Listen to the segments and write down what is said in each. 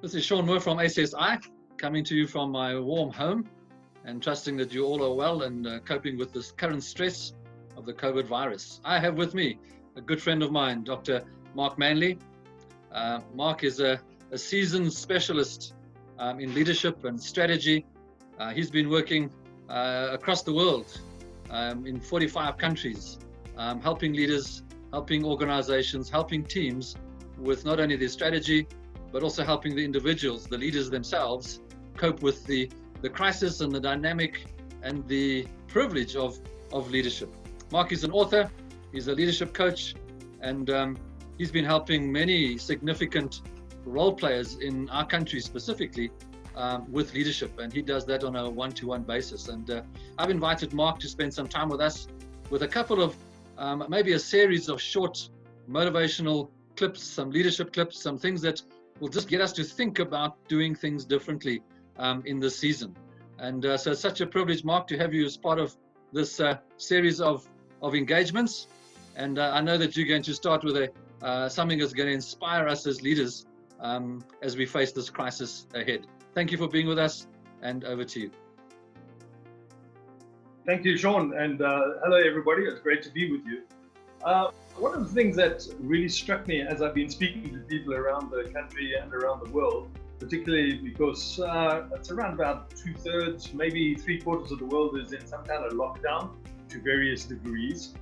This is Sean Moore from ACSI, coming to you from my warm home and trusting that you all are well and coping with this current stress of the COVID virus. I have with me a good friend of mine, Dr. Mark Manley. Mark is a seasoned specialist in leadership and strategy. He's been working across the world in 45 countries, helping leaders, helping organizations, helping teams with not only their strategy, but also helping the individuals, the leaders themselves, cope with the crisis and the dynamic and the privilege of leadership. Mark is an author, he's a leadership coach, and he's been helping many significant role players in our country specifically with leadership, and he does that on a one-to-one basis. And I've invited Mark to spend some time with us with a couple of, maybe a series of short motivational clips, some leadership clips, some things that will just get us to think about doing things differently in this season. And so it's such a privilege, Mark, to have you as part of this series of engagements. And I know that you're going to start with something that's going to inspire us as leaders as we face this crisis ahead. Thank you for being with us, and over to you. Thank you, Sean, and hello everybody. It's great to be with you. One of the things that really struck me as I've been speaking to people around the country and around the world, particularly because it's around about 2/3, maybe 3/4 of the world is in some kind of lockdown to various degrees.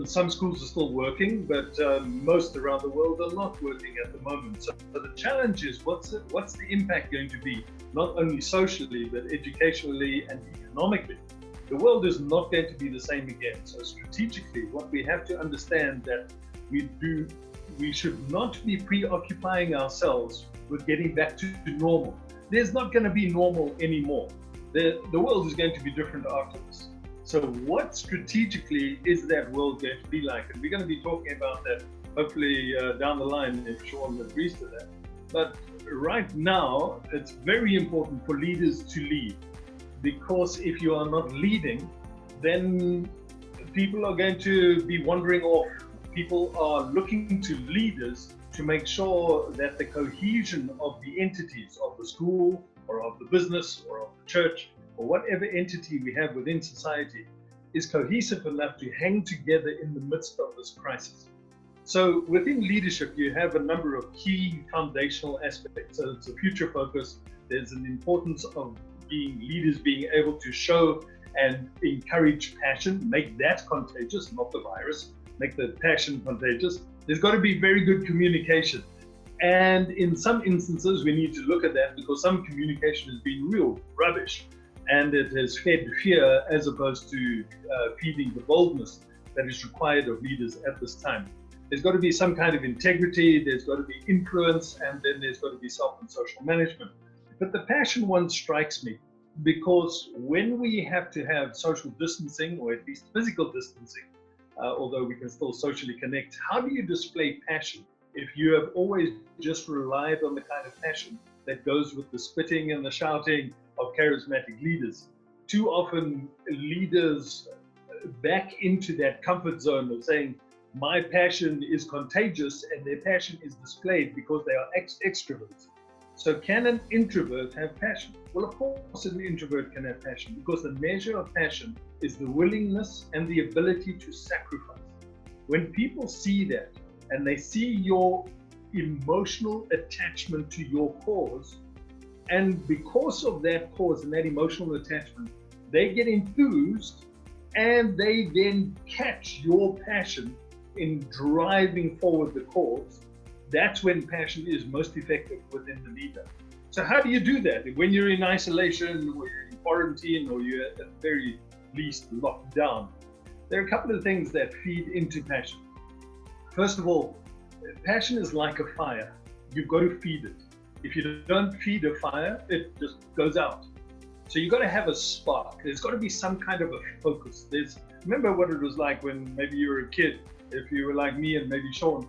Some schools are still working, but most around the world are not working at the moment. So the challenge is, what's the impact going to be, not only socially, but educationally and economically? The world is not going to be the same again. So strategically, what we have to understand that we should not be preoccupying ourselves with getting back to normal. There's not going to be normal anymore. The world is going to be different after this. So what strategically is that world going to be like? And we're going to be talking about that hopefully down the line if Sean agrees to that. But right now, it's very important for leaders to lead, because if you are not leading, then people are going to be wandering off. People are looking to leaders to make sure that the cohesion of the entities of the school or of the business or of the church or whatever entity we have within society is cohesive enough to hang together in the midst of this crisis. So within leadership, you have a number of key foundational aspects. So it's a future focus. There's an importance of leaders being able to show and encourage passion, make that contagious, not the virus, make the passion contagious. There's got to be very good communication. And in some instances, we need to look at that because some communication has been real rubbish and it has fed fear as opposed to feeding the boldness that is required of leaders at this time. There's got to be some kind of integrity, there's got to be influence, and then there's got to be self and social management. But the passion one strikes me because when we have to have social distancing, or at least physical distancing, although we can still socially connect, how do you display passion if you have always just relied on the kind of passion that goes with the spitting and the shouting of charismatic leaders? Too often leaders back into that comfort zone of saying, my passion is contagious, and their passion is displayed because they are extroverts. So can an introvert have passion? Well, of course an introvert can have passion, because the measure of passion is the willingness and the ability to sacrifice. When people see that and they see your emotional attachment to your cause, and because of that cause and that emotional attachment, they get enthused and they then catch your passion in driving forward the cause. That's when passion is most effective within the leader. So how do you do that? When you're in isolation, or you're in quarantine, or you're at the very least locked down, there are a couple of things that feed into passion. First of all, passion is like a fire. You've got to feed it. If you don't feed a fire, it just goes out. So you've got to have a spark. There's got to be some kind of a focus. Remember what it was like when maybe you were a kid, if you were like me and maybe Sean,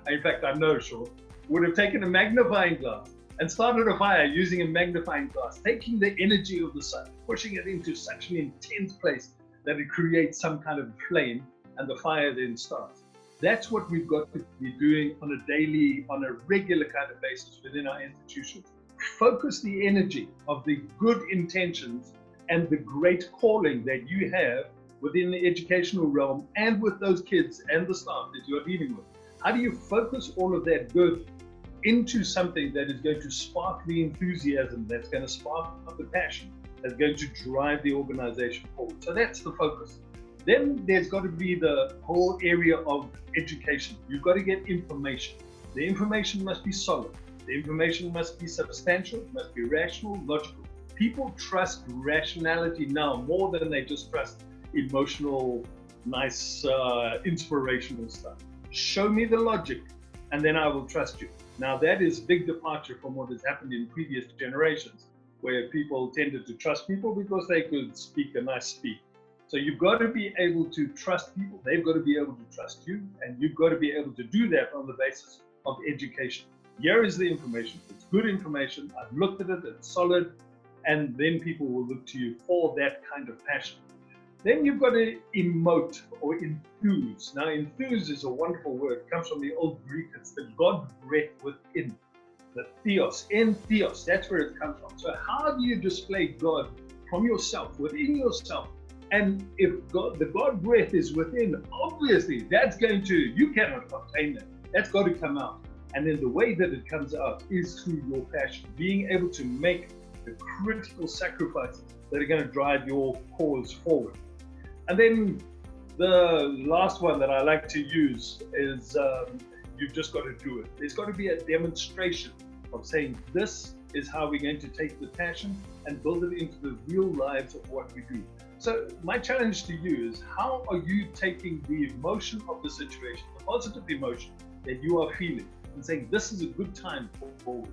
in fact I know Sean, would have taken a magnifying glass and started a fire using a magnifying glass, taking the energy of the sun, pushing it into such an intense place that it creates some kind of flame, and the fire then starts. That's what we've got to be doing on a daily, on a regular kind of basis within our institutions. Focus the energy of the good intentions and the great calling that you have within the educational realm and with those kids and the staff that you're dealing with. How do you focus all of that good into something that is going to spark the enthusiasm, that's going to spark the passion, that's going to drive the organization forward? So that's the focus. Then there's got to be the whole area of education. You've got to get information. The information must be solid. The information must be substantial, it must be rational, logical. People trust rationality now more than they just trust emotional, nice, inspirational stuff. Show me the logic, and then I will trust you. Now that is a big departure from what has happened in previous generations, where people tended to trust people because they could speak a nice speak. So you've got to be able to trust people, they've got to be able to trust you, and you've got to be able to do that on the basis of education. Here is the information, it's good information, I've looked at it, it's solid, and then people will look to you for that kind of passion. Then you've got to emote or enthuse. Now, enthuse is a wonderful word. It comes from the old Greek. It's the God breath within, the theos, entheos. That's where it comes from. So how do you display God from yourself, within yourself? And if the God breath is within, obviously, that's going to, you cannot contain that. That's got to come out. And then the way that it comes out is through your passion, being able to make the critical sacrifices that are going to drive your cause forward. And then the last one that I like to use is you've just got to do it. There's got to be a demonstration of saying, this is how we're going to take the passion and build it into the real lives of what we do. So my challenge to you is, how are you taking the emotion of the situation, the positive emotion that you are feeling, and saying, this is a good time for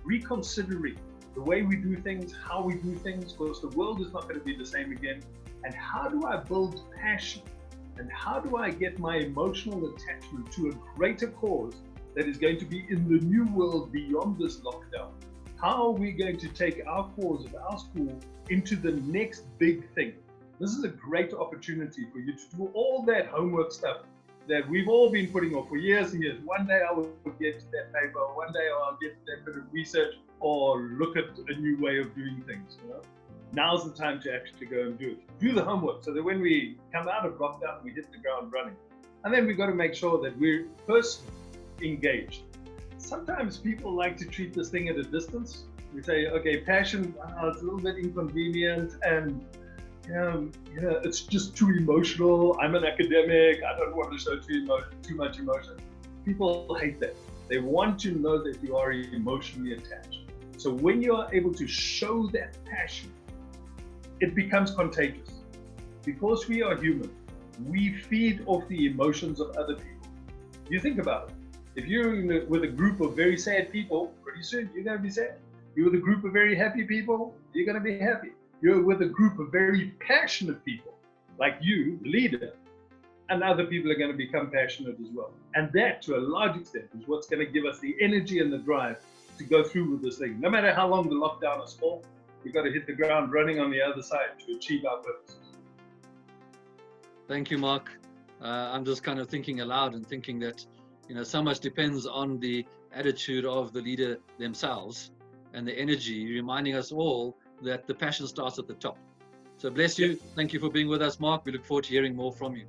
reconsidering the way we do things, how we do things, because the world is not going to be the same again. And how do I build passion? And how do I get my emotional attachment to a greater cause that is going to be in the new world beyond this lockdown? How are we going to take our cause of our school into the next big thing? This is a great opportunity for you to do all that homework stuff that we've all been putting off for years and years. One day I will get to that paper, one day I'll get to that bit of research, or look at a new way of doing things. You know? Now's the time to actually go and do it. Do the homework so that when we come out of lockdown, we hit the ground running. And then we've got to make sure that we're first engaged. Sometimes people like to treat this thing at a distance. We say, okay, passion, it's a little bit inconvenient, and it's just too emotional. I'm an academic, I don't want to show too much emotion. People hate that. They want to know that you are emotionally attached. So when you are able to show that passion, it becomes contagious. Because we are human, we feed off the emotions of other people. You think about it. If you're with a group of very sad people, pretty soon you're going to be sad. You're with a group of very happy people, you're going to be happy. You're with a group of very passionate people, like you, the leader, and other people are going to become passionate as well. And that, to a large extent, is what's going to give us the energy and the drive to go through with this thing. No matter how long the lockdown is for, we've got to hit the ground running on the other side to achieve our purposes. Thank you, Mark. I'm just kind of thinking aloud and thinking that, so much depends on the attitude of the leader themselves and the energy, reminding us all that the passion starts at the top. So bless you. Thank you for being with us, Mark. We look forward to hearing more from you.